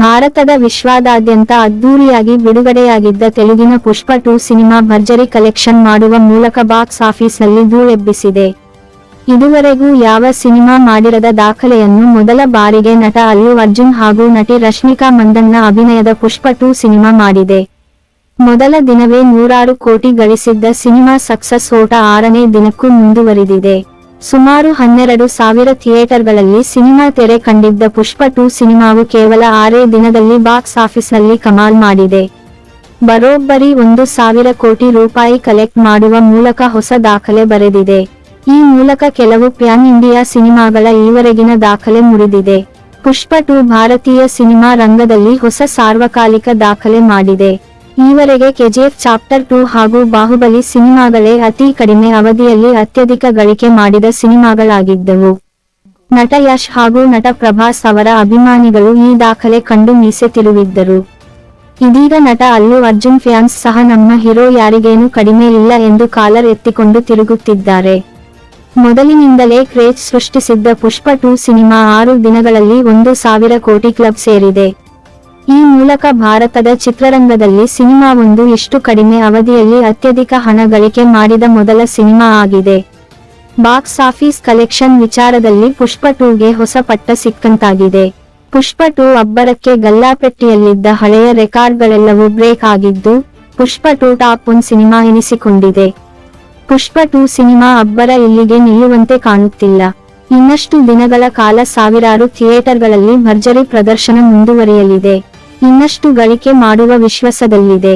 ಭಾರತದ ವಿಶ್ವಾದ್ಯಂತ ಅದ್ದೂರಿಯಾಗಿ ಬಿಡುಗಡೆಯಾಗಿದ್ದ ತೆಲುಗಿನ ಪುಷ್ಪ 2 ಸಿನಿಮಾ ಭರ್ಜರಿ ಕಲೆಕ್ಷನ್ ಮಾಡುವ ಮೂಲಕ ಬಾಕ್ಸ್ ಆಫೀಸ್ನಲ್ಲಿ ಧೂಳೆಬ್ಬಿಸಿದೆ. ಇದುವರೆಗೂ ಯಾವ ಸಿನಿಮಾ ಮಾಡಿರದ ದಾಖಲೆಯನ್ನು ಮೊದಲ ಬಾರಿಗೆ ನಟ ಅಲ್ಲು ಅರ್ಜುನ್ ಹಾಗೂ ನಟಿ ರಶ್ಮಿಕಾ ಮಂದಣ್ಣ ಅಭಿನಯದ ಪುಷ್ಪ 2 ಸಿನಿಮಾ ಮಾಡಿದೆ. ಮೊದಲ ದಿನವೇ 106 ಕೋಟಿ ಗಳಿಸಿದ್ದ ಸಿನಿಮಾ ಸಕ್ಸಸ್ ಓಟ 6ನೇ ದಿನಕ್ಕೂ ಮುಂದುವರಿದಿದೆ. ಸುಮಾರು 12,000 ಥಿಯೇಟರ್ಗಳಲ್ಲಿ ಸಿನಿಮಾ ತೆರೆ ಕಂಡಿದ್ದ ಪುಷ್ಪ 2 ಸಿನಿಮಾವು ಕೇವಲ 6 ದಿನದಲ್ಲಿ ಬಾಕ್ಸ್ ಆಫೀಸ್ನಲ್ಲಿ ಕಮಾಲ್ ಮಾಡಿದೆ. ಬರೋಬ್ಬರಿ 1,000 ಕೋಟಿ ರೂಪಾಯಿ ಕಲೆಕ್ಟ್ ಮಾಡುವ ಮೂಲಕ ಹೊಸ ದಾಖಲೆ ಬರೆದಿದೆ. ಈ ಮೂಲಕ ಕೆಲವು ಪ್ಯಾನ್ ಇಂಡಿಯಾ ಸಿನಿಮಾಗಳ ಈವರೆಗಿನ ದಾಖಲೆ ಮುರಿದಿದೆ. ಪುಷ್ಪ 2 ಭಾರತೀಯ ಸಿನಿಮಾ ರಂಗದಲ್ಲಿ ಹೊಸ ಸಾರ್ವಕಾಲಿಕ ದಾಖಲೆ ಮಾಡಿದೆ. ಈವರೆಗೆ ಕೆಜಿಎಫ್ ಚಾಪ್ಟರ್ 2 ಹಾಗೂ ಬಾಹುಬಲಿ ಸಿನಿಮಾಗಳೇ ಅತಿ ಕಡಿಮೆ ಅವಧಿಯಲ್ಲಿ ಅತ್ಯಧಿಕ ಗಳಿಕೆ ಮಾಡಿದ ಸಿನಿಮಾಗಳಾಗಿದ್ದವು. ನಟ ಯಶ್ ಹಾಗೂ ನಟ ಪ್ರಭಾಸ್ ಅವರ ಅಭಿಮಾನಿಗಳು ಈ ದಾಖಲೆ ಕಂಡು ಮೀಸೆ ತಿರುವಿದ್ದರು. ಇದೀಗ ನಟ ಅಲ್ಲು ಅರ್ಜುನ್ ಫ್ಯಾನ್ಸ್ ಸಹ ನಮ್ಮ ಹೀರೋ ಯಾರಿಗೇನು ಕಡಿಮೆ ಇಲ್ಲ ಎಂದು ಕಾಲರ್ ಎತ್ತಿಕೊಂಡು ತಿರುಗುತ್ತಿದ್ದಾರೆ. ಮೊದಲಿನಿಂದಲೇ ಕ್ರೇಜ್ ಸೃಷ್ಟಿಸಿದ್ದ ಪುಷ್ಪ 2 ಸಿನಿಮಾ 6 ದಿನಗಳಲ್ಲಿ 1,000 ಕೋಟಿ ಕ್ಲಬ್ ಸೇರಿದೆ. ಈ ಮೂಲಕ ಭಾರತದ ಚಿತ್ರರಂಗದಲ್ಲಿ ಸಿನಿಮಾವೊಂದು ಇಷ್ಟು ಕಡಿಮೆ ಅವಧಿಯಲ್ಲಿ ಅತ್ಯಧಿಕ ಹಣ ಗಳಿಕೆ ಮಾಡಿದ ಮೊದಲ ಸಿನಿಮಾ ಆಗಿದೆ. ಬಾಕ್ಸ್ ಆಫೀಸ್ ಕಲೆಕ್ಷನ್ ವಿಚಾರದಲ್ಲಿ ಪುಷ್ಪ 2ಗೆ ಹೊಸ ಪಟ್ಟ ಸಿಕ್ಕಂತಾಗಿದೆ. ಪುಷ್ಪ 2 ಅಬ್ಬರಕ್ಕೆ ಗಲ್ಲಾಪೆಟ್ಟಿಯಲ್ಲಿದ್ದ ಹಳೆಯ ರೆಕಾರ್ಡ್ಗಳೆಲ್ಲವೂ ಬ್ರೇಕ್ ಆಗಿದ್ದು, ಪುಷ್ಪ 2 ಟಾಪ್ 1 ಸಿನಿಮಾ ಎನಿಸಿಕೊಂಡಿದೆ. ಪುಷ್ಪ 2 ಸಿನಿಮಾ ಅಬ್ಬರ ಇಲ್ಲಿಗೆ ನಿಲ್ಲುವಂತೆ ಕಾಣುತ್ತಿಲ್ಲ. ಇನ್ನಷ್ಟು ದಿನಗಳ ಕಾಲ ಸಾವಿರಾರು ಥಿಯೇಟರ್ಗಳಲ್ಲಿ ಭರ್ಜರಿ ಪ್ರದರ್ಶನ ಮುಂದುವರಿಯಲಿದೆ. ಇನ್ನಷ್ಟು ಗಳಿಕೆ ಮಾಡುವ ವಿಶ್ವಾಸದಲ್ಲಿದೆ.